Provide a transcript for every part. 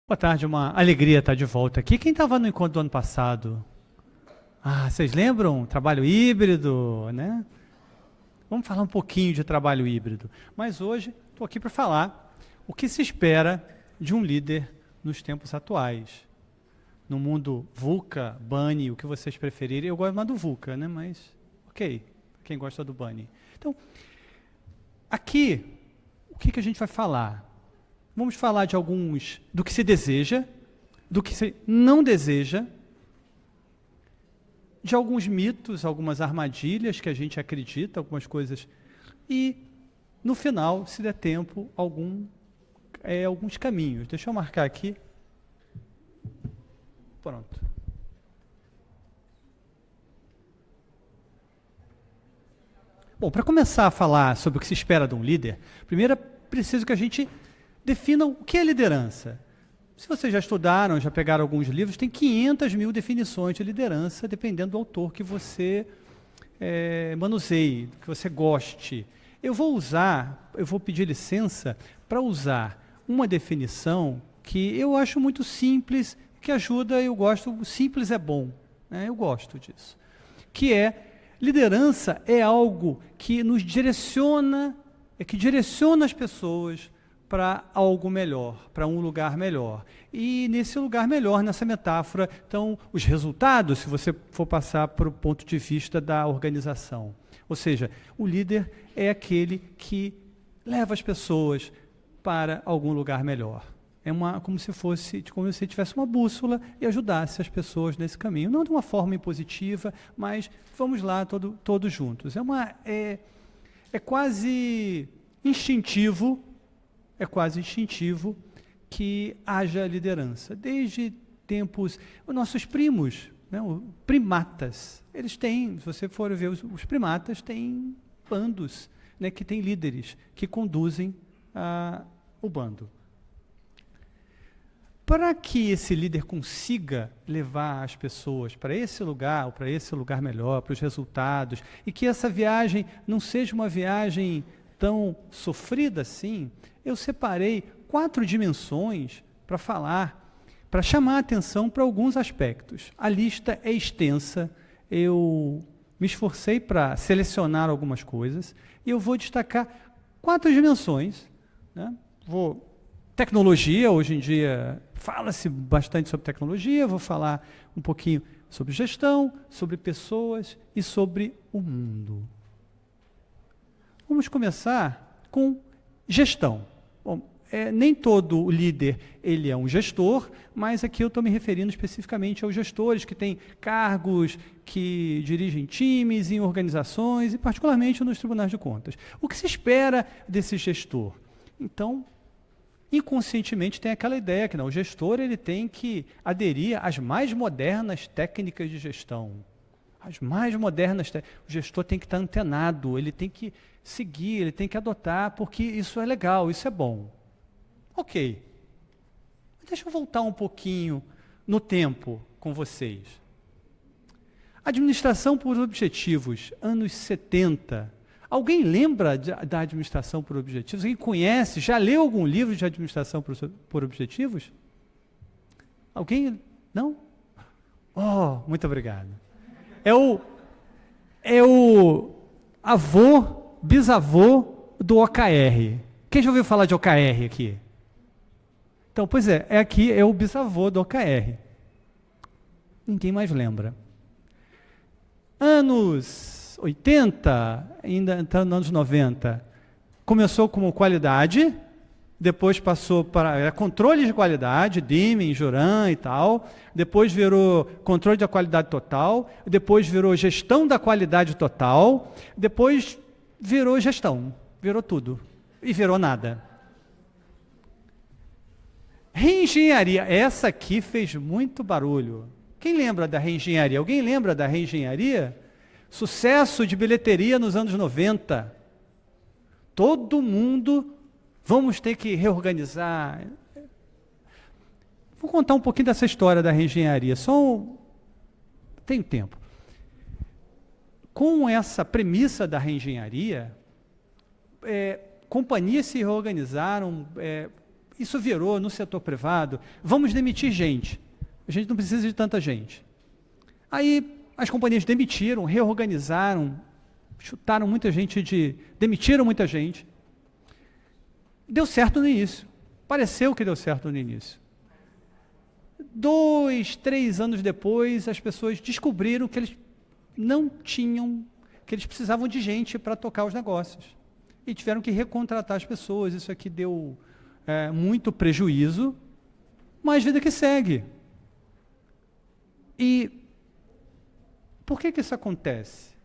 Boa tarde, uma alegria estar de volta aqui. Quem estava no encontro do ano passado? Vocês lembram? Trabalho híbrido, né? Vamos falar um pouquinho de trabalho híbrido. Mas hoje estou aqui para falar o que se espera de um líder nos tempos atuais. No mundo VUCA, Bunny, o que vocês preferirem. Eu gosto mais do VUCA, né? Mas, ok, quem gosta do Bunny. Então, aqui, o que a gente vai falar? Vamos falar de do que se deseja, do que se não deseja, de alguns mitos, algumas armadilhas que a gente acredita, algumas coisas, e, no final, se der tempo, alguns caminhos. Deixa eu marcar aqui. Pronto. Bom, para começar a falar sobre o que se espera de um líder, primeiro é preciso que a gente definam o que é liderança. Se vocês já estudaram, já pegaram alguns livros, tem 500 mil definições de liderança, dependendo do autor que você manuseie, que você goste. Eu vou pedir licença para usar uma definição que eu acho muito simples, que ajuda, eu gosto, simples é bom, né? Eu gosto disso. Que liderança é algo que nos direciona, que direciona as pessoas para algo melhor, para um lugar melhor. E nesse lugar melhor, nessa metáfora, estão os resultados, se você for passar para o ponto de vista da organização. Ou seja, o líder é aquele que leva as pessoas para algum lugar melhor. É como se você tivesse uma bússola e ajudasse as pessoas nesse caminho. Não de uma forma impositiva, mas vamos lá todos juntos. É quase instintivo que haja liderança. Desde tempos, os nossos primos, né, primatas, eles têm, se você for ver, os primatas têm bandos, né, que têm líderes, que conduzem o bando. Para que esse líder consiga levar as pessoas para esse lugar, ou para esse lugar melhor, para os resultados, e que essa viagem não seja uma viagem tão sofrida assim, eu separei 4 dimensões para falar, para chamar a atenção para alguns aspectos. A lista é extensa, eu me esforcei para selecionar algumas coisas, e eu vou destacar 4 dimensões, né? Tecnologia, hoje em dia fala-se bastante sobre tecnologia, vou falar um pouquinho sobre gestão, sobre pessoas e sobre o mundo. Vamos começar com gestão. Bom, nem todo líder ele é um gestor, mas aqui eu estou me referindo especificamente aos gestores que têm cargos, que dirigem times em organizações e particularmente nos tribunais de contas. O que se espera desse gestor? Então, inconscientemente tem aquela ideia que o gestor ele tem que aderir às mais modernas técnicas de gestão. As mais modernas, o gestor tem que estar antenado, ele tem que seguir, ele tem que adotar, porque isso é legal, isso é bom. Ok. Deixa eu voltar um pouquinho no tempo com vocês. Administração por objetivos, anos 70. Alguém lembra da administração por objetivos? Alguém conhece? Já leu algum livro de administração por objetivos? Alguém? Não? Oh, muito obrigado. É o bisavô do OKR. Quem já ouviu falar de OKR aqui? Então, pois aqui é o bisavô do OKR. Ninguém mais lembra. Anos 80, ainda entrando nos anos 90, começou como qualidade, depois passou para controle de qualidade, Deming, Juran e tal, depois virou controle da qualidade total, depois virou gestão da qualidade total, depois virou gestão, virou tudo, e virou nada. Reengenharia, essa aqui fez muito barulho. Quem lembra da reengenharia? Alguém lembra da reengenharia? Sucesso de bilheteria nos anos 90. Todo mundo... Vamos ter que reorganizar. Vou contar um pouquinho dessa história da reengenharia. Tenho tempo. Com essa premissa da reengenharia, companhias se reorganizaram, isso virou no setor privado, vamos demitir gente. A gente não precisa de tanta gente. Aí as companhias demitiram, reorganizaram, chutaram muita gente demitiram muita gente. Deu certo no início. Pareceu que deu certo no início. 2, 3 anos depois, as pessoas descobriram que eles não tinham, que eles precisavam de gente para tocar os negócios. E tiveram que recontratar as pessoas. Isso aqui deu muito prejuízo, mas vida que segue. E por que isso acontece?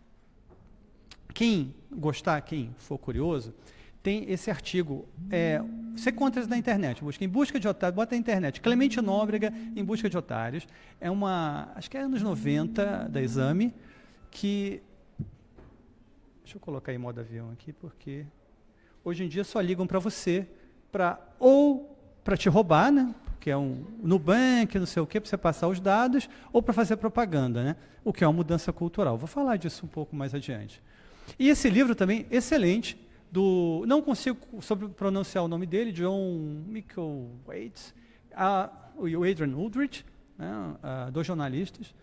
Quem gostar, quem for curioso, tem esse artigo, você encontra isso na internet, busca Em Busca de Otários, bota na internet, Clemente Nóbrega, Em Busca de Otários, acho que é anos 90, da Exame, que, deixa eu colocar em modo avião aqui, porque hoje em dia só ligam para você, ou para te roubar, né, que é um Nubank, não sei o quê, para você passar os dados, ou para fazer propaganda, né, o que é uma mudança cultural. Vou falar disso um pouco mais adiante. E esse livro também, excelente, não consigo pronunciar o nome dele, John Micklethwait, o Adrian Aldrich, né, dois jornalistas,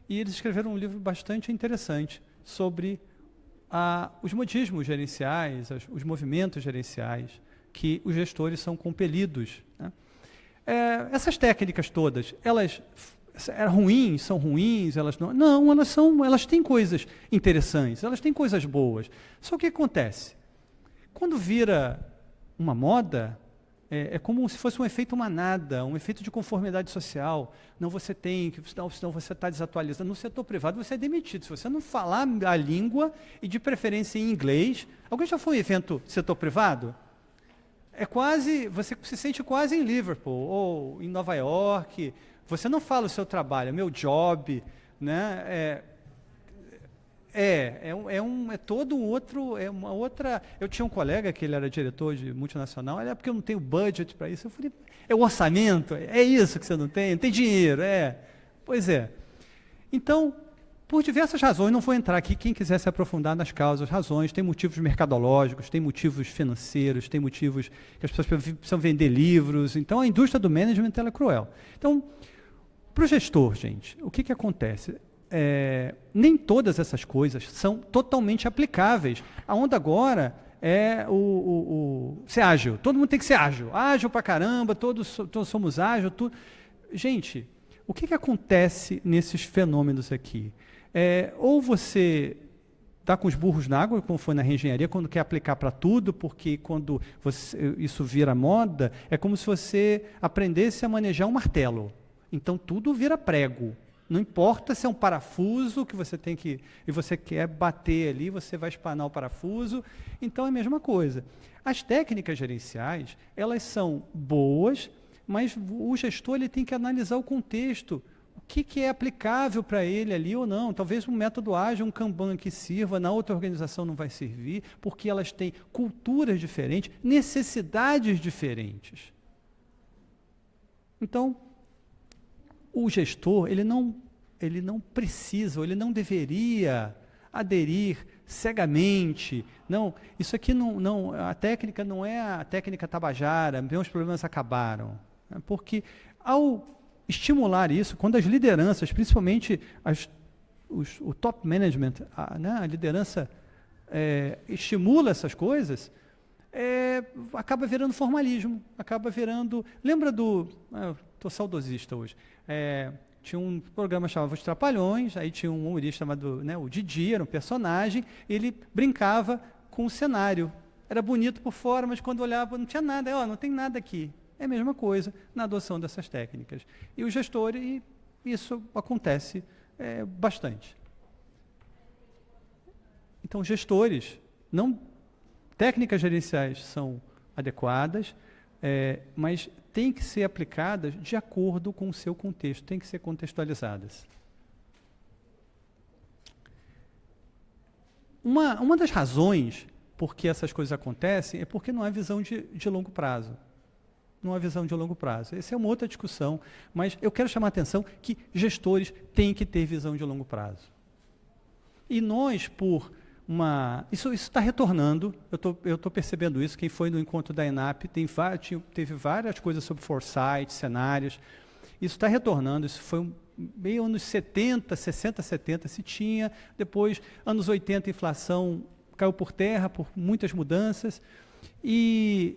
e eles escreveram um livro bastante interessante sobre os modismos gerenciais, os movimentos gerenciais, que os gestores são compelidos. Né? Essas técnicas todas, elas são ruins, elas não... Não, elas têm coisas interessantes, elas têm coisas boas. Só que o que acontece? Quando vira uma moda, é como se fosse um efeito manada, um efeito de conformidade social. Não, você tem, senão você está desatualizando. No setor privado, você é demitido. Se você não falar a língua, e de preferência em inglês... Alguém já foi em evento setor privado? Você se sente quase em Liverpool, ou em Nova York. Você não fala o seu trabalho, meu job, né? É todo um outro, uma outra... Eu tinha um colega que ele era diretor de multinacional, porque eu não tenho budget para isso. Eu falei, é o orçamento? É isso que você não tem? Não tem dinheiro? Pois é. Então, por diversas razões, não vou entrar aqui, quem quiser se aprofundar nas causas, razões, tem motivos mercadológicos, tem motivos financeiros, tem motivos que as pessoas precisam vender livros. Então, a indústria do management ela é cruel. Então, para o gestor, gente, o que acontece? Nem todas essas coisas são totalmente aplicáveis. A onda agora é ser ágil. Todo mundo tem que ser ágil. Ágil pra caramba, todos somos ágil. Gente, o que acontece nesses fenômenos aqui? Ou você está com os burros na água, como foi na reengenharia, quando quer aplicar para tudo, porque quando isso vira moda, é como se você aprendesse a manejar um martelo. Então, tudo vira prego. Não importa se é um parafuso que você tem e você quer bater ali, você vai espanar o parafuso. Então, é a mesma coisa. As técnicas gerenciais, elas são boas, mas o gestor ele tem que analisar o contexto. O que é aplicável para ele ali ou não. Talvez um método ágil, um Kanban que sirva, na outra organização não vai servir, porque elas têm culturas diferentes, necessidades diferentes. Então, o gestor, ele não precisa, ou ele não deveria aderir cegamente. Não, isso aqui a técnica não é a técnica tabajara, meus problemas acabaram. Porque ao estimular isso, quando as lideranças, principalmente o top management, a liderança estimula essas coisas, acaba virando formalismo, acaba virando... Lembra estou saudosista hoje. Tinha um programa chamado Os Trapalhões, aí tinha um humorista chamado o Didi, era um personagem, ele brincava com o cenário. Era bonito por fora, mas quando olhava não tinha nada, não tem nada aqui. É a mesma coisa na adoção dessas técnicas. E o gestor, isso acontece bastante. Então, gestores, técnicas gerenciais são adequadas, mas têm que ser aplicadas de acordo com o seu contexto, têm que ser contextualizadas. Uma das razões por que essas coisas acontecem é porque não há visão de longo prazo. Não há visão de longo prazo. Essa é uma outra discussão, mas eu quero chamar a atenção que gestores têm que ter visão de longo prazo. E nós, por Isso está retornando, eu estou percebendo isso. Quem foi no encontro da ENAP teve várias coisas sobre foresight, cenários. Isso está retornando, isso foi meio anos 70, 60, 70 se tinha, depois anos 80 a inflação caiu por terra por muitas mudanças, e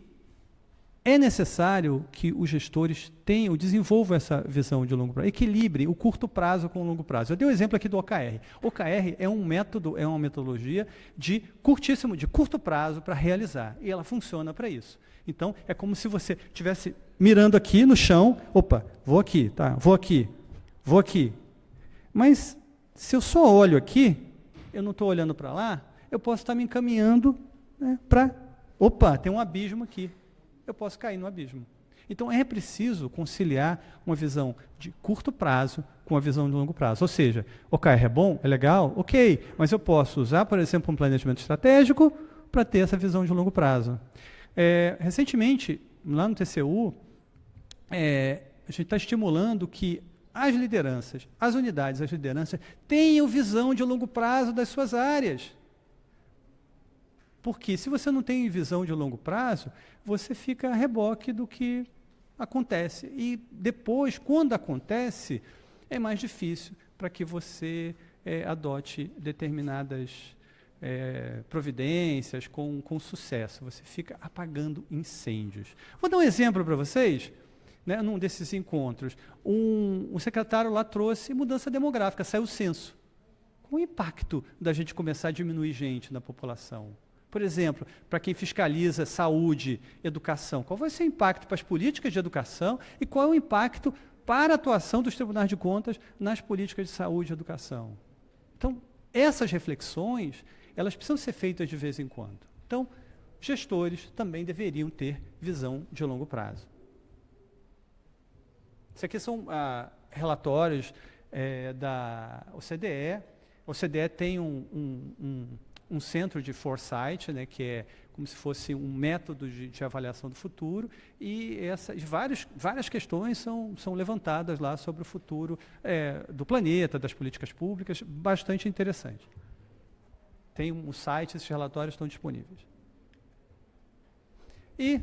é necessário que os gestores desenvolvam essa visão de longo prazo, equilibrem o curto prazo com o longo prazo. Eu dei o exemplo aqui do OKR. OKR é um método, é uma metodologia de curto prazo para realizar, e ela funciona para isso. Então, é como se você estivesse mirando aqui no chão, opa, vou aqui, tá? Vou aqui. Mas, se eu só olho aqui, eu não estou olhando para lá, eu posso estar me encaminhando, né, opa, tem um abismo aqui. Eu posso cair no abismo. Então, é preciso conciliar uma visão de curto prazo com a visão de longo prazo. Ou seja, OKR é bom, é legal, ok, mas eu posso usar, por exemplo, um planejamento estratégico para ter essa visão de longo prazo. Recentemente, lá no TCU, a gente está estimulando que as lideranças, as unidades, as lideranças, tenham visão de longo prazo das suas áreas. Porque se você não tem visão de longo prazo, você fica a reboque do que acontece. E depois, quando acontece, é mais difícil para que você adote determinadas providências com sucesso. Você fica apagando incêndios. Vou dar um exemplo para vocês. Né, num desses encontros, um secretário lá trouxe mudança demográfica, saiu o censo. Qual o impacto da gente começar a diminuir gente na população? Por exemplo, para quem fiscaliza saúde, educação, qual vai ser o impacto para as políticas de educação e qual é o impacto para a atuação dos tribunais de contas nas políticas de saúde e educação? Então, essas reflexões, elas precisam ser feitas de vez em quando. Então, gestores também deveriam ter visão de longo prazo. Isso aqui são relatórios da OCDE. A OCDE tem um centro de foresight, né, que é como se fosse um método de avaliação do futuro, e várias questões são levantadas lá sobre o futuro do planeta, das políticas públicas, bastante interessante. Tem um site, esses relatórios estão disponíveis. E,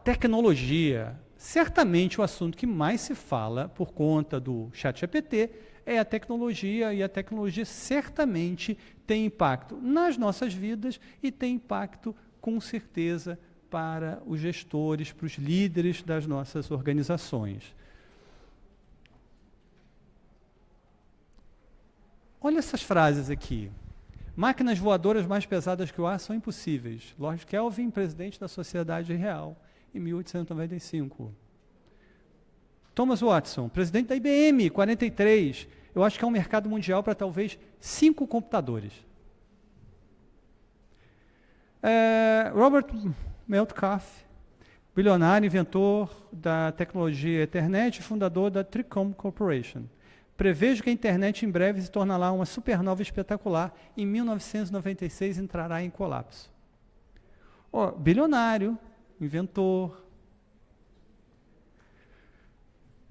tecnologia. Certamente o assunto que mais se fala por conta do ChatGPT é a tecnologia, e a tecnologia certamente tem impacto nas nossas vidas e tem impacto, com certeza, para os gestores, para os líderes das nossas organizações. Olha essas frases aqui. Máquinas voadoras mais pesadas que o ar são impossíveis. Lord Kelvin, presidente da Sociedade Real, em 1895. Thomas Watson, presidente da IBM, 43. Eu acho que é um mercado mundial para talvez 5 computadores. Robert Metcalfe, bilionário, inventor da tecnologia Ethernet, fundador da Tricom Corporation. Prevejo que a internet em breve se tornará uma supernova espetacular. Em 1996 entrará em colapso. Bilionário, inventor.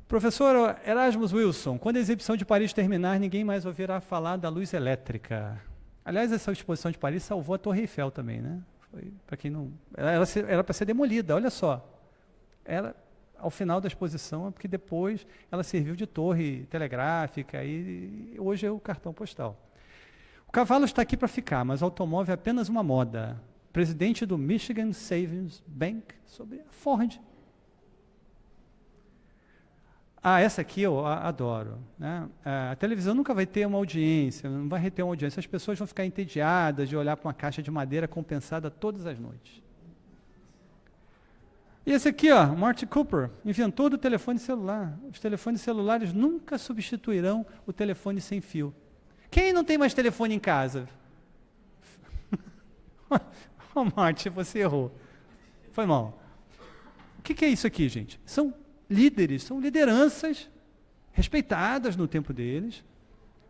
Professor Erasmus Wilson, quando a exibição de Paris terminar, ninguém mais ouvirá falar da luz elétrica. Aliás, essa exposição de Paris salvou a Torre Eiffel também, né? Para quem não, era para ser demolida, olha só. Ao final da exposição, porque depois ela serviu de torre telegráfica e hoje é o cartão postal. O cavalo está aqui para ficar, mas o automóvel é apenas uma moda. Presidente do Michigan Savings Bank, sobre a Ford. Essa aqui eu adoro. Né? A televisão nunca vai ter uma audiência, não vai reter uma audiência. As pessoas vão ficar entediadas de olhar para uma caixa de madeira compensada todas as noites. E esse aqui, Marty Cooper, inventor do telefone celular. Os telefones celulares nunca substituirão o telefone sem fio. Quem não tem mais telefone em casa? Marty, você errou. Foi mal. O que é isso aqui, gente? São líderes, são lideranças respeitadas no tempo deles,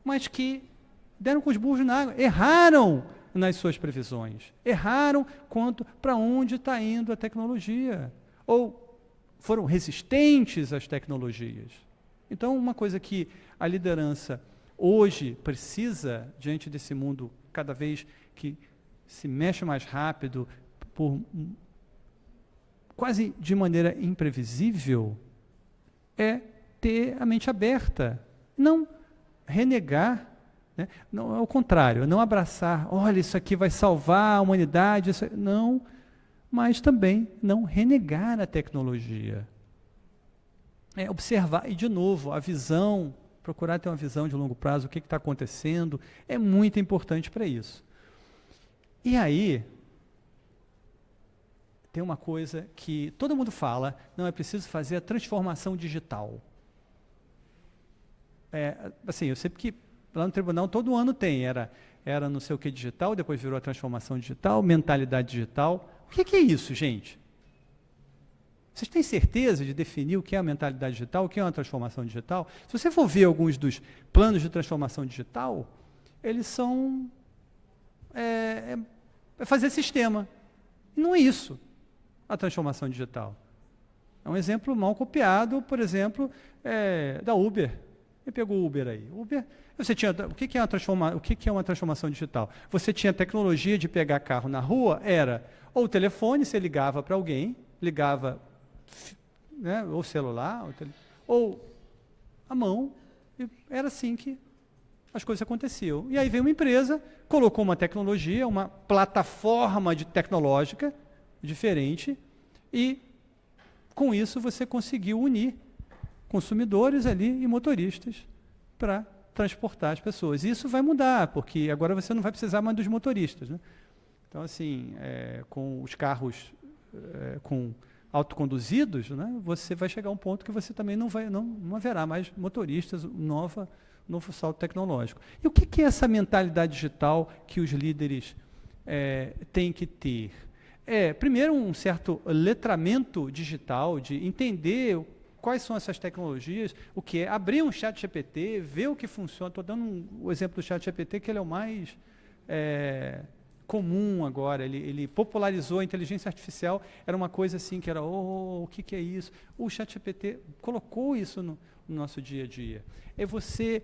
mas que deram com os burros na água, erraram nas suas previsões, erraram quanto para onde está indo a tecnologia, ou foram resistentes às tecnologias. Então, uma coisa que a liderança hoje precisa, diante desse mundo cada vez que se mexe mais rápido, quase de maneira imprevisível, é ter a mente aberta, não renegar, né? Não, ao contrário, não abraçar, olha, isso aqui vai salvar a humanidade, não, mas também não renegar a tecnologia. Observar, e de novo, a visão, procurar ter uma visão de longo prazo, o que está acontecendo, é muito importante para isso. E aí, tem uma coisa que todo mundo fala, não é preciso fazer a transformação digital. Assim, eu sei que lá no tribunal todo ano tem, era não sei o que digital, depois virou a transformação digital, mentalidade digital. O que é isso, gente? Vocês têm certeza de definir o que é a mentalidade digital, o que é uma transformação digital? Se você for ver alguns dos planos de transformação digital, eles são fazer sistema. E não é isso, a transformação digital. É um exemplo mal copiado, por exemplo, da Uber. Você pegou o Uber aí. Uber, o que é uma transformação digital? Você tinha tecnologia de pegar carro na rua, era ou o telefone, você ligava para alguém, ligava, né, ou celular, ou a mão, e era assim que as coisas aconteciam. E aí veio uma empresa, colocou uma tecnologia, uma plataforma tecnológica diferente, e com isso você conseguiu unir consumidores ali e motoristas para transportar as pessoas. E isso vai mudar, porque agora você não vai precisar mais dos motoristas, né? Então, assim, com os carros com autoconduzidos, né, você vai chegar a um ponto que você também não haverá mais motoristas, novo salto tecnológico. E o que é essa mentalidade digital que os líderes têm que ter? Primeiro, um certo letramento digital, de entender quais são essas tecnologias, o que é abrir um chat GPT, ver o que funciona. Estou dando o exemplo do chat GPT, que ele é o mais comum agora. Ele popularizou a inteligência artificial, era uma coisa assim que era, o que é isso? O chat GPT colocou isso no nosso dia a dia. É você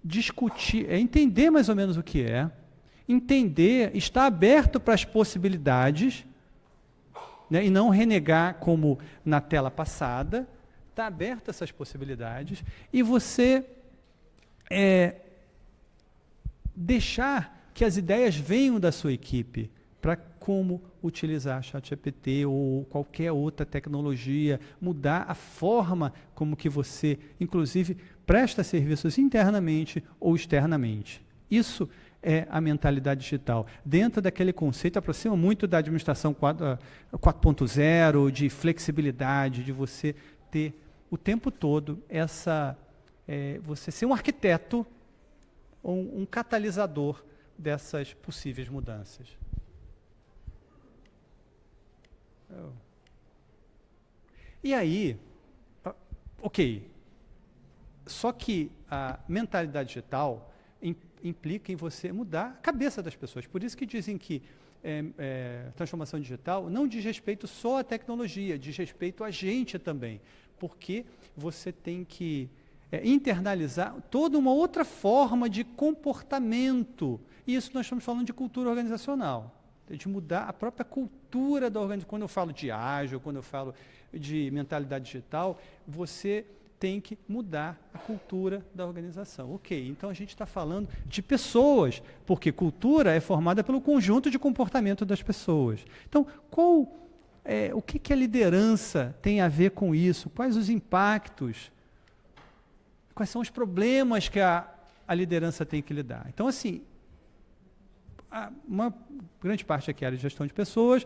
discutir, entender mais ou menos o que é, entender, estar aberto para as possibilidades, né, e não renegar como na tela passada, estar aberto a essas possibilidades, e você deixar que as ideias venham da sua equipe para como utilizar ChatGPT ou qualquer outra tecnologia, mudar a forma como que você, inclusive, presta serviços internamente ou externamente. Isso é a mentalidade digital. Dentro daquele conceito, aproxima muito da administração 4.0, de flexibilidade, de você ter o tempo todo você ser um arquiteto ou um catalisador dessas possíveis mudanças. E aí, ok, só que a mentalidade digital implica em você mudar a cabeça das pessoas. Por isso que dizem que transformação digital não diz respeito só à tecnologia, diz respeito a gente também, porque você tem que internalizar toda uma outra forma de comportamento. E isso nós estamos falando de cultura organizacional, de mudar a própria cultura da organização. Quando eu falo de ágil, quando eu falo de mentalidade digital, você tem que mudar a cultura da organização. Ok, então a gente está falando de pessoas, porque cultura é formada pelo conjunto de comportamento das pessoas. Então, o que a liderança tem a ver com isso? Quais os impactos? Quais são os problemas que a liderança tem que lidar? Então, assim, uma grande parte aqui é a gestão de pessoas,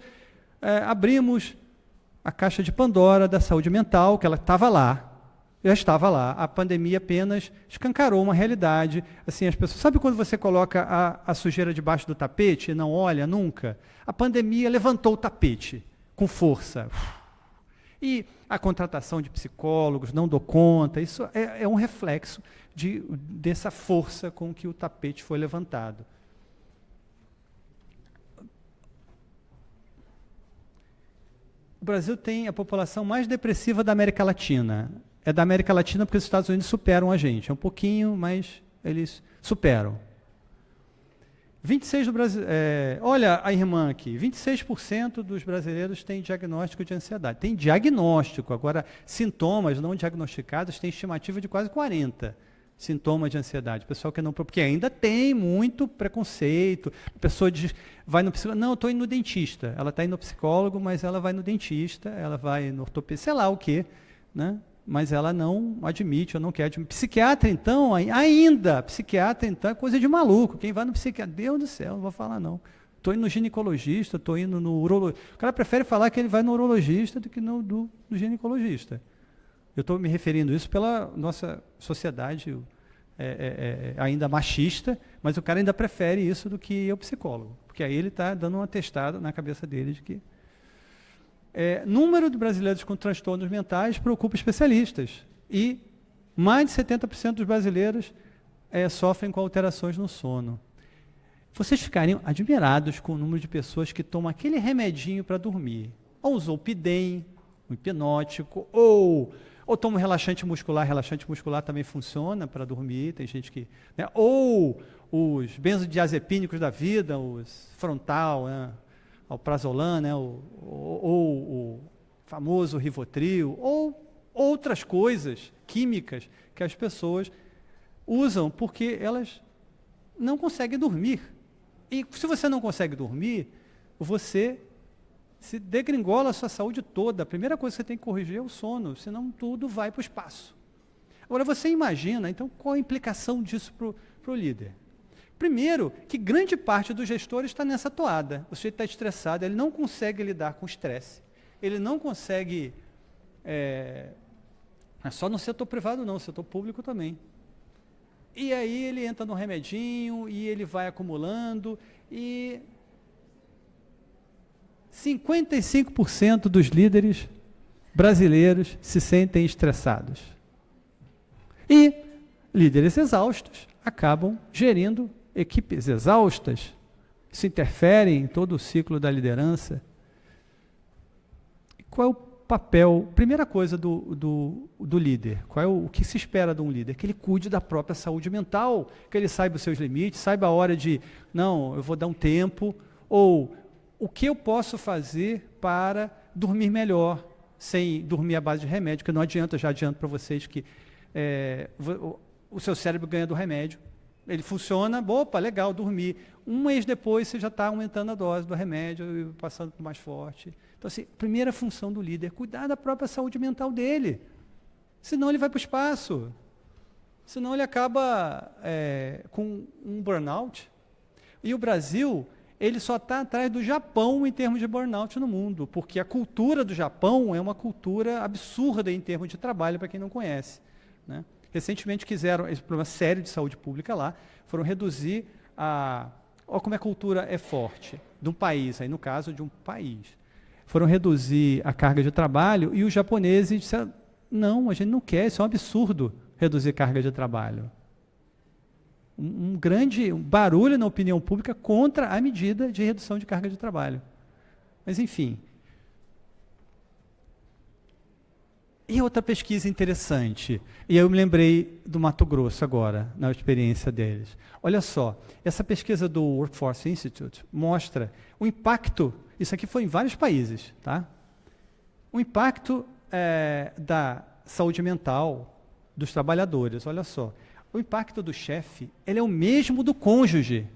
abrimos a caixa de Pandora da saúde mental, que ela já estava lá, a pandemia apenas escancarou uma realidade, assim, as pessoas, sabe quando você coloca a sujeira debaixo do tapete e não olha nunca? A pandemia levantou o tapete com força. E a contratação de psicólogos, não dou conta, isso é um reflexo dessa força com que o tapete foi levantado. O Brasil tem a população mais depressiva da América Latina. É da América Latina porque os Estados Unidos superam a gente. É um pouquinho, mas eles superam. 26 do Brasil, olha a irmã aqui, 26% dos brasileiros têm diagnóstico de ansiedade. Tem diagnóstico, agora sintomas não diagnosticados tem estimativa de quase 40 sintomas de ansiedade. Pessoal que não, porque ainda tem muito preconceito. A pessoa vai no psicólogo, não, eu estou indo no dentista. Ela está indo no psicólogo, mas ela vai no dentista, ela vai no ortopedista, sei lá o quê, né? Mas ela não admite, ou não quer admitir. Psiquiatra, então, psiquiatra, então, é coisa de maluco. Quem vai no psiquiatra, Deus do céu, não vou falar não. Estou indo no ginecologista, estou indo no urologista. O cara prefere falar que ele vai no urologista do que no ginecologista. Eu estou me referindo a isso pela nossa sociedade ainda machista, mas o cara ainda prefere isso do que o psicólogo, porque aí ele está dando um atestado na cabeça dele de que número de brasileiros com transtornos mentais preocupa especialistas e mais de 70% dos brasileiros sofrem com alterações no sono. Vocês ficariam admirados com o número de pessoas que tomam aquele remedinho para dormir, ou Zolpidem, um hipnótico, ou toma um relaxante muscular também funciona para dormir, tem gente que... Né, ou os benzodiazepínicos da vida, os Frontal, né, alprazolam, né, ou o famoso Rivotril, ou outras coisas químicas que as pessoas usam porque elas não conseguem dormir. E se você não consegue dormir, você se degringola a sua saúde toda. A primeira coisa que você tem que corrigir é o sono, senão tudo vai para o espaço. Agora, você imagina, então, qual a implicação disso para o líder? Primeiro, que grande parte dos gestores está nessa toada. O sujeito está estressado, ele não consegue lidar com o estresse, ele não consegue... Não é só no setor privado não, no setor público também. E aí ele entra no remedinho, e ele vai acumulando, e 55% dos líderes brasileiros se sentem estressados. E líderes exaustos acabam gerindo equipes exaustas. Isso interfere em todo o ciclo da liderança. Qual é o papel, primeira coisa do líder? Qual é o que se espera de um líder? Que ele cuide da própria saúde mental, que ele saiba os seus limites, saiba a hora de, não, eu vou dar um tempo, ou o que eu posso fazer para dormir melhor, sem dormir à base de remédio, que não adianta, já adianto para vocês que o seu cérebro ganha do remédio, ele funciona, opa, legal, dormir. Um mês depois você já está aumentando a dose do remédio e passando para o mais forte. Então, assim, primeira função do líder, cuidar da própria saúde mental dele. Senão ele vai para o espaço. Senão ele acaba com um burnout. E o Brasil, ele só está atrás do Japão em termos de burnout no mundo, porque a cultura do Japão é uma cultura absurda em termos de trabalho, para quem não conhece, né? Recentemente quiseram, esse problema sério de saúde pública lá, foram reduzir olha como a cultura é forte, de um país, aí no caso de um país. Foram reduzir a carga de trabalho e os japoneses disseram, não, a gente não quer, isso é um absurdo, reduzir carga de trabalho. Um grande barulho na opinião pública contra a medida de redução de carga de trabalho. Mas, enfim. E outra pesquisa interessante, e eu me lembrei do Mato Grosso agora, na experiência deles. Olha só, essa pesquisa do Workforce Institute mostra o impacto, isso aqui foi em vários países, tá? O impacto da saúde mental dos trabalhadores, olha só. O impacto do chefe, ele é o mesmo do cônjuge.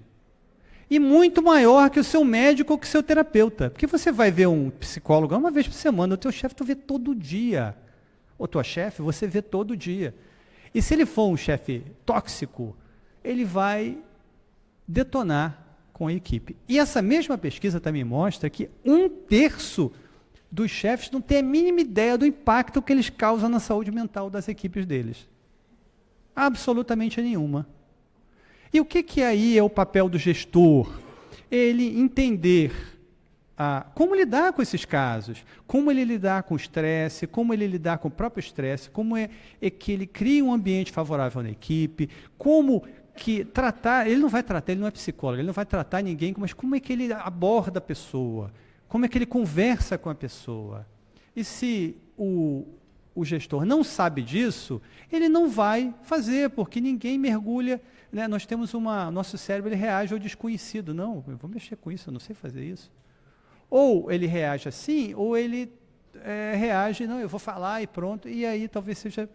E muito maior que o seu médico ou que o seu terapeuta. Porque você vai ver um psicólogo uma vez por semana, o teu chefe tu vê todo dia. Ou tua chefe, você vê todo dia. E se ele for um chefe tóxico, ele vai detonar com a equipe. E essa mesma pesquisa também mostra que 1/3 dos chefes não tem a mínima ideia do impacto que eles causam na saúde mental das equipes deles. Absolutamente nenhuma. E o que aí é o papel do gestor? Ele entender como lidar com esses casos, como ele lidar com o estresse, como ele lidar com o próprio estresse, como é que ele cria um ambiente favorável na equipe, como que tratar, ele não vai tratar, ele não é psicólogo, ele não vai tratar ninguém, mas como é que ele aborda a pessoa, como é que ele conversa com a pessoa. E se o o gestor não sabe disso, ele não vai fazer, porque ninguém mergulha, né? Nós temos nosso cérebro, ele reage ao desconhecido. Não, eu vou mexer com isso, eu não sei fazer isso. Ou ele reage assim, ou ele reage, não, eu vou falar e pronto, e aí talvez seja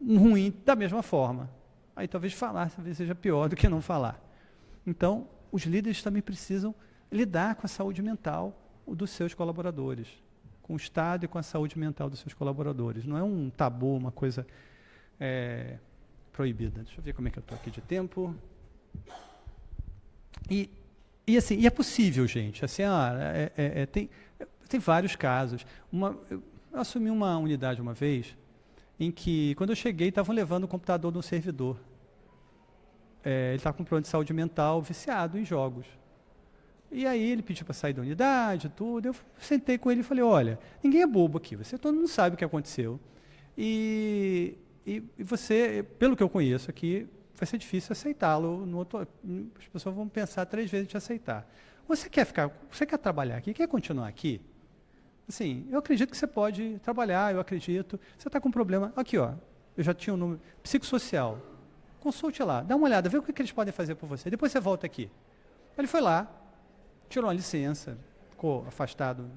ruim da mesma forma. Aí talvez falar seja pior do que não falar. Então, os líderes também precisam lidar com a saúde mental dos seus colaboradores, com o estado e com a saúde mental dos seus colaboradores. Não é um tabu, uma coisa proibida. Deixa eu ver como é que eu estou aqui de tempo. E assim, é possível, gente. Assim, tem vários casos. Eu assumi uma unidade uma vez, em que, quando eu cheguei, estavam levando o computador de um servidor. Ele estava com um problema de saúde mental, viciado em jogos. E aí ele pediu para sair da unidade, tudo. Eu sentei com ele e falei, olha, ninguém é bobo aqui, todo mundo sabe o que aconteceu. E você, pelo que eu conheço aqui, vai ser difícil aceitá-lo. As pessoas vão pensar 3 vezes de aceitar. Você quer trabalhar aqui? Quer continuar aqui? Assim, eu acredito que você pode trabalhar, eu acredito. Você está com um problema. Aqui, ó, eu já tinha um número psicossocial. Consulte lá, dá uma olhada, vê o que eles podem fazer por você. Depois você volta aqui. Ele foi lá, tirou uma licença, ficou afastado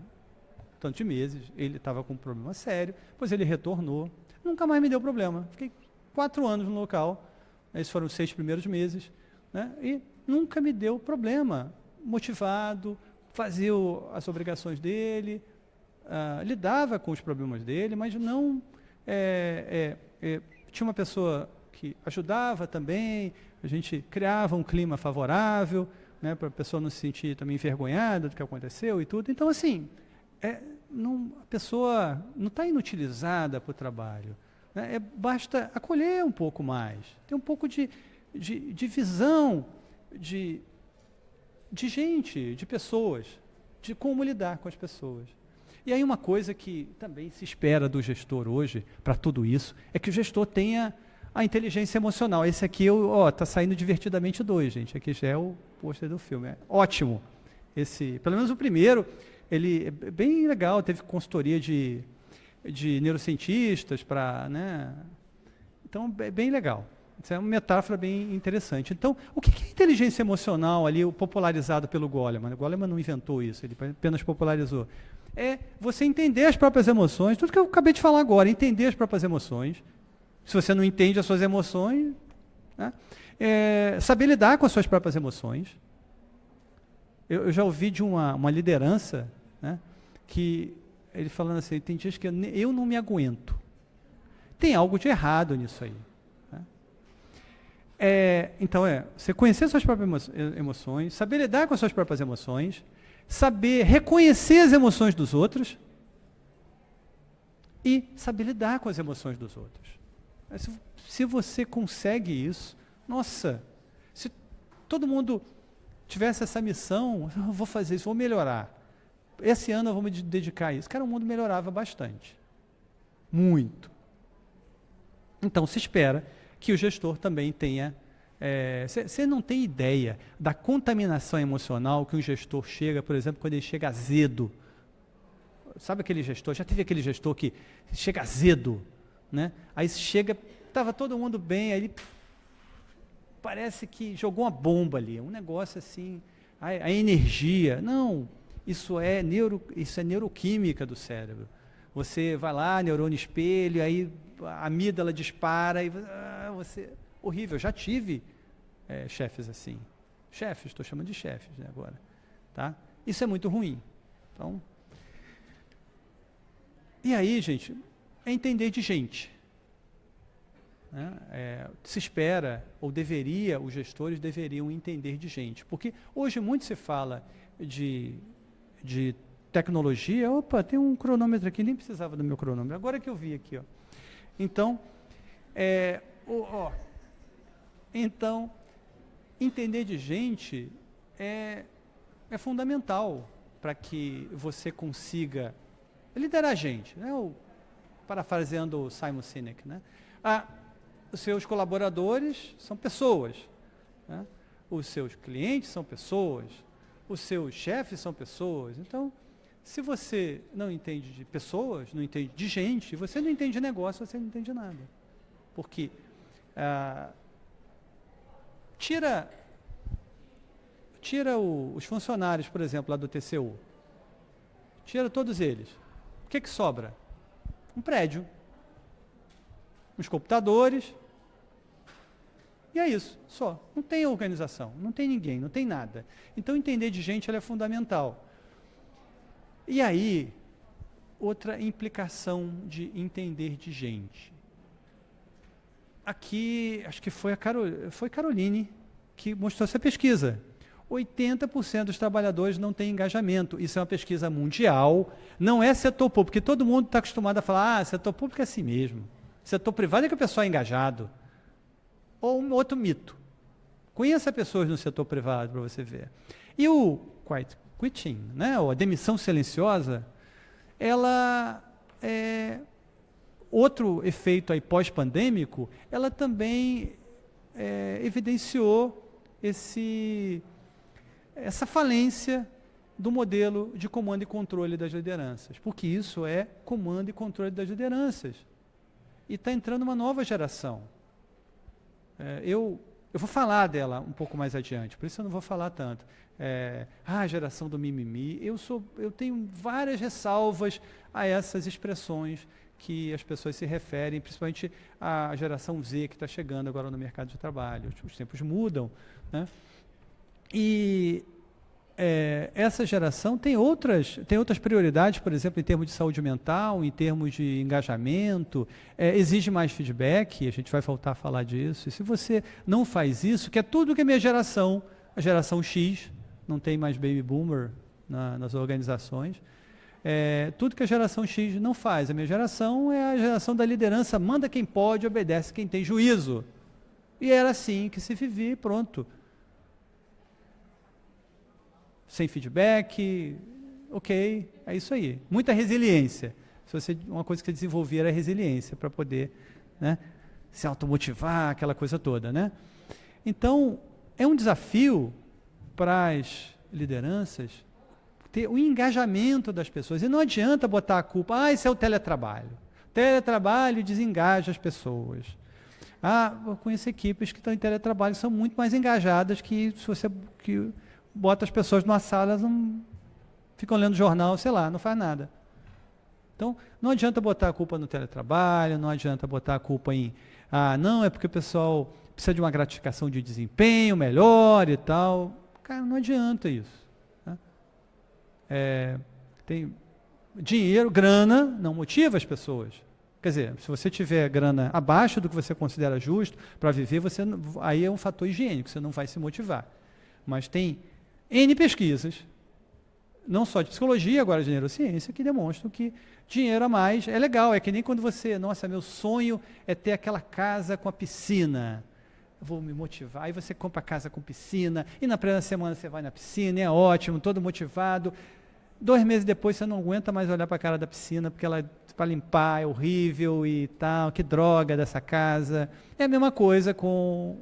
tanto de meses, ele estava com um problema sério, depois ele retornou, nunca mais me deu problema. Fiquei 4 anos no local, esses foram os 6 primeiros meses, né, e nunca me deu problema. Motivado, fazia as obrigações dele, lidava com os problemas dele, mas não... tinha uma pessoa que ajudava também, a gente criava um clima favorável, né, para a pessoa não se sentir também envergonhada do que aconteceu e tudo. Então, assim, a pessoa não está inutilizada para o trabalho. Né, basta acolher um pouco mais, ter um pouco de visão de gente, de pessoas, de como lidar com as pessoas. E aí uma coisa que também se espera do gestor hoje, para tudo isso, é que o gestor tenha a inteligência emocional. Esse aqui, está saindo Divertidamente 2, gente. Aqui já é o pôster do filme. É ótimo. Pelo menos o primeiro, ele é bem legal, teve consultoria de neurocientistas para, né? Então, é bem legal. Isso é uma metáfora bem interessante. Então, o que é inteligência emocional ali, popularizado pelo Goleman? O Goleman não inventou isso, ele apenas popularizou. É você entender as próprias emoções, tudo que eu acabei de falar agora, entender as próprias emoções. Se você não entende as suas emoções, né? Saber lidar com as suas próprias emoções. Eu já ouvi de uma liderança, né, que ele falando assim, tem dias que eu não me aguento. Tem algo de errado nisso aí. Né? Então, você conhecer suas próprias emoções, saber lidar com as suas próprias emoções, saber reconhecer as emoções dos outros e saber lidar com as emoções dos outros. Se você consegue isso, nossa, se todo mundo tivesse essa missão, eu vou fazer isso, vou melhorar. Esse ano eu vou me dedicar a isso. Cara, o mundo melhorava bastante. Muito. Então, se espera que o gestor também tenha... Você não tem ideia da contaminação emocional que um gestor chega, por exemplo, quando ele chega azedo. Sabe aquele gestor? Já teve aquele gestor que chega azedo, né? Aí chega, estava todo mundo bem, aí ele parece que jogou uma bomba ali, um negócio assim, a energia. Não, isso é neuroquímica do cérebro. Você vai lá, neurônio espelho, aí a amígdala dispara, e você... Horrível, já tive chefes assim. Chefes, estou chamando de chefes, né, agora. Tá? Isso é muito ruim. Então, e aí, gente, é entender de gente. Né? Se espera, ou os gestores deveriam entender de gente. Porque hoje muito se fala de tecnologia. Opa, tem um cronômetro aqui, nem precisava do meu cronômetro. Agora que eu vi aqui. Ó. Então, então, entender de gente é fundamental para que você consiga liderar a gente, né? Parafraseando o Simon Sinek, né? Os seus colaboradores são pessoas, né? Os seus clientes são pessoas, os seus chefes são pessoas. Então, Se você não entende de pessoas, não entende de gente, você não entende de negócio, você não entende de nada. Porque tira os funcionários, por exemplo, lá do TCU. Tira todos eles. O que sobra? Um prédio. Uns computadores. E é isso, só. Não tem organização, não tem ninguém, não tem nada. Então, entender de gente ela é fundamental. E aí, outra implicação de entender de gente. Aqui, acho que foi Caroline que mostrou essa pesquisa. 80% dos trabalhadores não têm engajamento. Isso é uma pesquisa mundial, não é setor público, porque todo mundo está acostumado a falar, setor público é assim mesmo. Setor privado é que o pessoal é engajado. Ou um outro mito. Conheça pessoas no setor privado para você ver. E o quiet quitting, né, ou a demissão silenciosa, ela é outro efeito aí pós-pandêmico, ela também evidenciou essa falência do modelo de comando e controle das lideranças, porque isso é comando e controle das lideranças. E está entrando uma nova geração. Eu vou falar dela um pouco mais adiante, por isso eu não vou falar tanto. A geração do mimimi, eu tenho várias ressalvas a essas expressões que as pessoas se referem, principalmente a geração Z que está chegando agora no mercado de trabalho. Os tempos mudam, né? E essa geração tem outras prioridades, por exemplo, em termos de saúde mental, em termos de engajamento, exige mais feedback, a gente vai voltar a falar disso. E se você não faz isso, que é tudo que a minha geração, a geração X, não tem mais baby boomer nas organizações, tudo que a geração X não faz. A minha geração é a geração da liderança, manda quem pode, obedece quem tem juízo. E era assim que se vivia, pronto. Sem feedback, ok, é isso aí. Muita resiliência. Uma coisa que você desenvolvia era a resiliência, para poder, né, se automotivar, aquela coisa toda, né? Então, é um desafio para as lideranças ter o engajamento das pessoas. E não adianta botar a culpa, isso é o teletrabalho. Teletrabalho desengaja as pessoas. Eu conheço equipes que estão em teletrabalho, são muito mais engajadas que se você bota as pessoas numa sala, elas não ficam lendo jornal, sei lá, não faz nada. Então, não adianta botar a culpa no teletrabalho, não adianta botar a culpa em, não, é porque o pessoal precisa de uma gratificação de desempenho melhor e tal. Cara, não adianta isso. Né? Tem dinheiro, grana, não motiva as pessoas. Quer dizer, se você tiver grana abaixo do que você considera justo para viver, aí é um fator higiênico, você não vai se motivar. Mas tem N pesquisas, não só de psicologia, agora de neurociência, que demonstram que dinheiro a mais é legal. É que nem quando você, nossa, meu sonho é ter aquela casa com a piscina. Eu vou me motivar. Aí você compra a casa com piscina, e na primeira semana você vai na piscina, é ótimo, todo motivado. 2 meses depois você não aguenta mais olhar para a cara da piscina, porque ela, para limpar, é horrível e tal, que droga dessa casa. É a mesma coisa com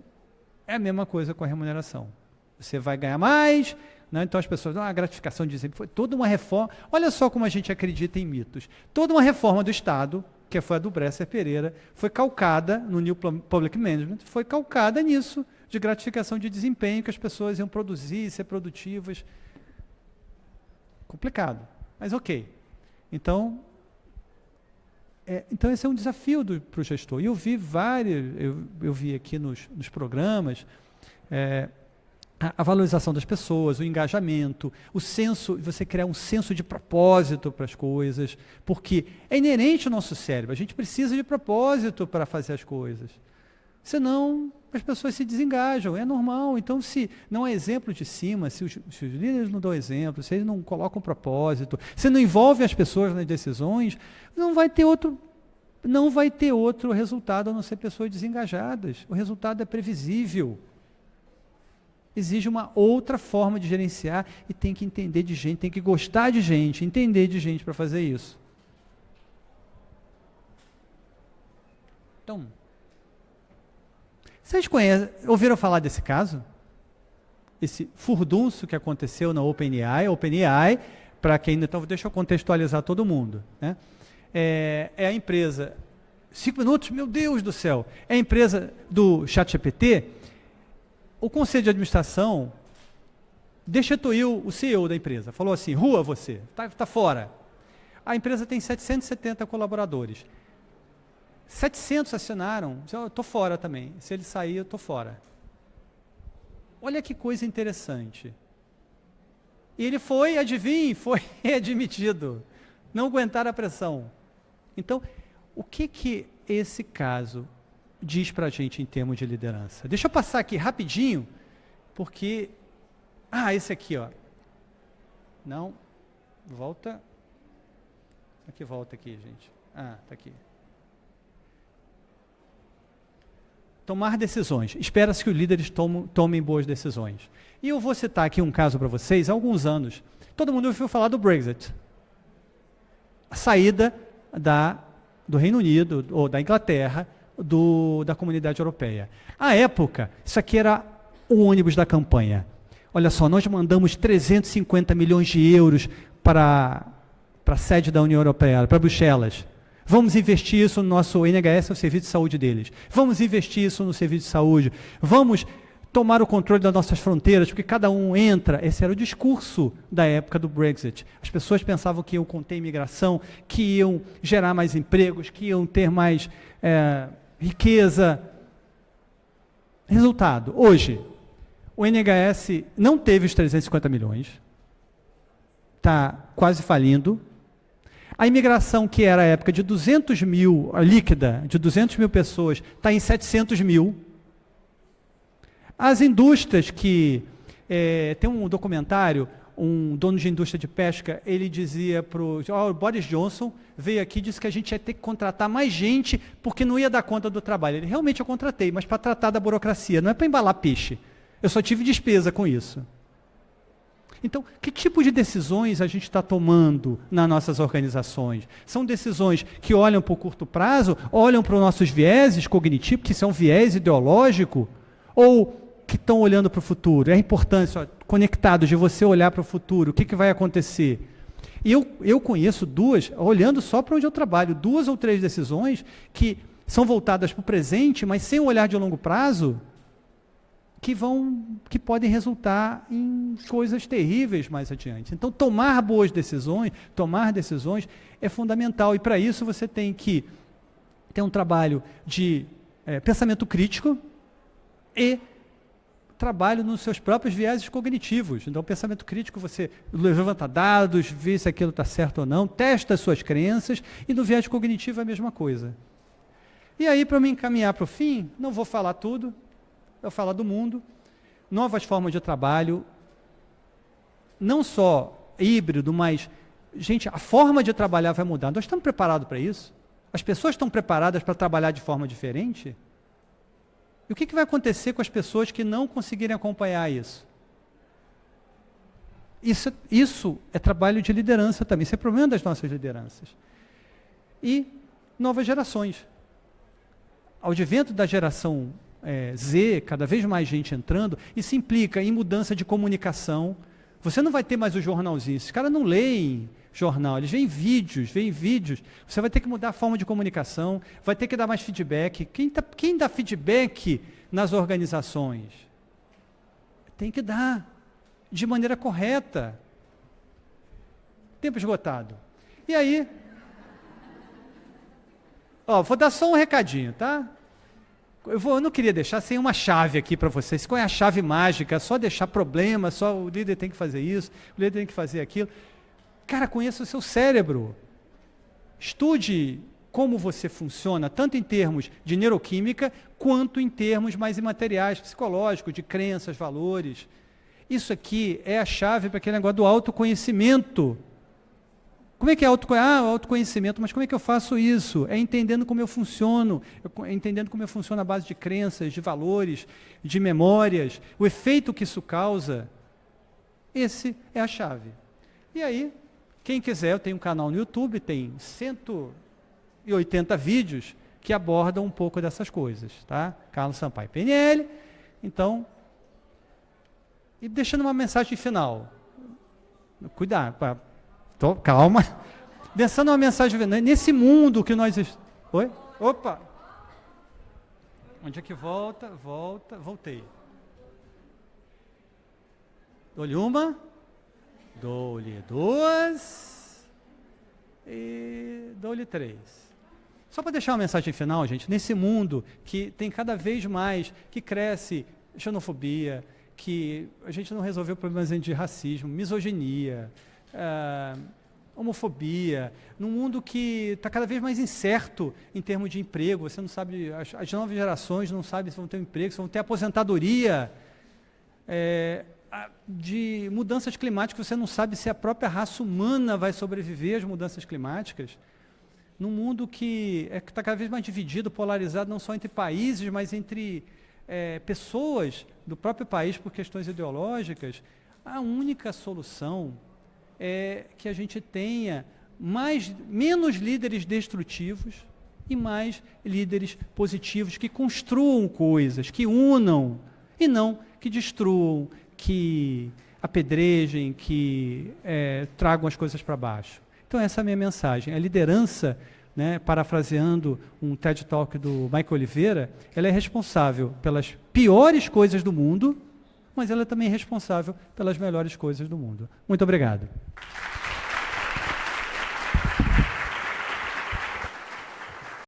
a remuneração. Você vai ganhar mais, né? Então as pessoas, a gratificação de desempenho, foi toda uma reforma. Olha só como a gente acredita em mitos. Toda uma reforma do Estado, que foi a do Bresser Pereira, foi calcada no New Public Management, foi calcada nisso, de gratificação de desempenho, que as pessoas iam produzir, ser produtivas. Complicado, mas ok. Então esse é um desafio para o gestor. E eu vi eu vi aqui nos programas, a valorização das pessoas, o engajamento, o senso, você criar um senso de propósito para as coisas, porque é inerente ao nosso cérebro, a gente precisa de propósito para fazer as coisas. Senão, as pessoas se desengajam, é normal. Então, se não é exemplo de cima, se os líderes não dão exemplo, se eles não colocam propósito, se não envolvem as pessoas nas decisões, não vai ter outro resultado a não ser pessoas desengajadas. O resultado é previsível. Exige uma outra forma de gerenciar e tem que entender de gente, tem que gostar de gente, entender de gente para fazer isso. Então, vocês ouviram falar desse caso? Esse furdunço que aconteceu na OpenAI. A OpenAI para quem ainda... Então, deixa eu contextualizar todo mundo, né? É a empresa... 5 minutos? Meu Deus do céu! É a empresa do ChatGPT. O conselho de administração destituiu o CEO da empresa. Falou assim, rua você, tá fora. A empresa tem 770 colaboradores. 700 assinaram, eu estou fora também. Se ele sair, eu estou fora. Olha que coisa interessante. E ele foi, adivinhe, foi admitido. Não aguentaram a pressão. Então, o que esse caso diz para a gente em termos de liderança? Deixa eu passar aqui rapidinho, porque... esse aqui, ó. Não, volta. Aqui, volta aqui, gente. Tá aqui. Tomar decisões. Espera-se que os líderes tomem boas decisões. E eu vou citar aqui um caso para vocês. Há alguns anos, todo mundo ouviu falar do Brexit. A saída do Reino Unido, ou da Inglaterra, da comunidade europeia. À época, isso aqui era o ônibus da campanha. Olha só, nós mandamos 350 milhões de euros para a sede da União Europeia, para Bruxelas. Vamos investir isso no nosso NHS, o serviço de saúde deles. Vamos investir isso no serviço de saúde. Vamos tomar o controle das nossas fronteiras, porque cada um entra. Esse era o discurso da época do Brexit. As pessoas pensavam que iam conter imigração, que iam gerar mais empregos, que iam ter mais riqueza. Resultado, hoje, o NHS não teve os 350 milhões, está quase falindo. A imigração, que era a época de 200 mil, a líquida, de 200 mil pessoas, está em 700 mil. As indústrias tem um documentário, um dono de indústria de pesca, ele dizia o Boris Johnson veio aqui e disse que a gente ia ter que contratar mais gente porque não ia dar conta do trabalho. Ele realmente eu contratei, mas para tratar da burocracia, não é para embalar peixe. Eu só tive despesa com isso. Então, que tipo de decisões a gente está tomando nas nossas organizações? São decisões que olham para o curto prazo, olham para os nossos vieses cognitivos, que são viés ideológico, ou que estão olhando para o futuro? É a importância, conectados, de você olhar para o futuro, o que vai acontecer? E eu conheço olhando só para onde eu trabalho, 2 ou 3 decisões que são voltadas para o presente, mas sem um olhar de longo prazo, que podem resultar em coisas terríveis mais adiante. Então, tomar decisões é fundamental. E para isso você tem que ter um trabalho de pensamento crítico e trabalho nos seus próprios vieses cognitivos. Então, pensamento crítico, você levanta dados, vê se aquilo está certo ou não, testa as suas crenças, e no viés cognitivo é a mesma coisa. E aí, para me encaminhar para o fim, não vou falar tudo, vou falar do mundo, novas formas de trabalho, não só híbrido, mas, gente, a forma de trabalhar vai mudar. Nós estamos preparados para isso? As pessoas estão preparadas para trabalhar de forma diferente? E o que vai acontecer com as pessoas que não conseguirem acompanhar isso? Isso é trabalho de liderança também, isso é problema das nossas lideranças. E novas gerações. Ao advento da geração Z, cada vez mais gente entrando, isso implica em mudança de comunicação. Você não vai ter mais o jornalzinho, esses caras não leem jornal, eles veem vídeos. Você vai ter que mudar a forma de comunicação, vai ter que dar mais feedback. Quem dá feedback nas organizações? Tem que dar de maneira correta. Tempo esgotado. E aí, vou dar só um recadinho, tá? Eu não queria deixar sem uma chave aqui para vocês. Qual é a chave mágica? É só deixar problema, só o líder tem que fazer isso, o líder tem que fazer aquilo. Cara, conheça o seu cérebro. Estude como você funciona, tanto em termos de neuroquímica, quanto em termos mais imateriais, psicológicos, de crenças, valores. Isso aqui é a chave para aquele negócio do autoconhecimento. Como é que é autoconhecimento? Mas como é que eu faço isso? É entendendo como eu funciono, entendendo como eu funciono à base de crenças, de valores, de memórias, o efeito que isso causa. Esse é a chave. E aí, quem quiser, eu tenho um canal no YouTube, tem 180 vídeos que abordam um pouco dessas coisas, tá? Carlos Sampaio PNL. Então, e deixando uma mensagem final. Cuidado, Calma. Pensando uma mensagem, nesse mundo que nós... Oi? Opa! Onde é que volta? Voltei. Dou-lhe uma, dou-lhe duas e dou-lhe três. Só para deixar uma mensagem final, gente, nesse mundo que tem cada vez mais, que cresce xenofobia, que a gente não resolveu problemas de racismo, misoginia, homofobia, num mundo que está cada vez mais incerto em termos de emprego, você não sabe, as novas gerações não sabem se vão ter um emprego, se vão ter aposentadoria, de mudanças climáticas, você não sabe se a própria raça humana vai sobreviver às mudanças climáticas, num mundo que está cada vez mais dividido, polarizado, não só entre países, mas entre pessoas do próprio país por questões ideológicas, a única solução é que a gente tenha menos líderes destrutivos e mais líderes positivos que construam coisas, que unam, e não que destruam, que apedrejem, que tragam as coisas para baixo. Então essa é a minha mensagem. A liderança, parafraseando um TED Talk do Michael Oliveira, ela é responsável pelas piores coisas do mundo, mas ela também é responsável pelas melhores coisas do mundo. Muito obrigado.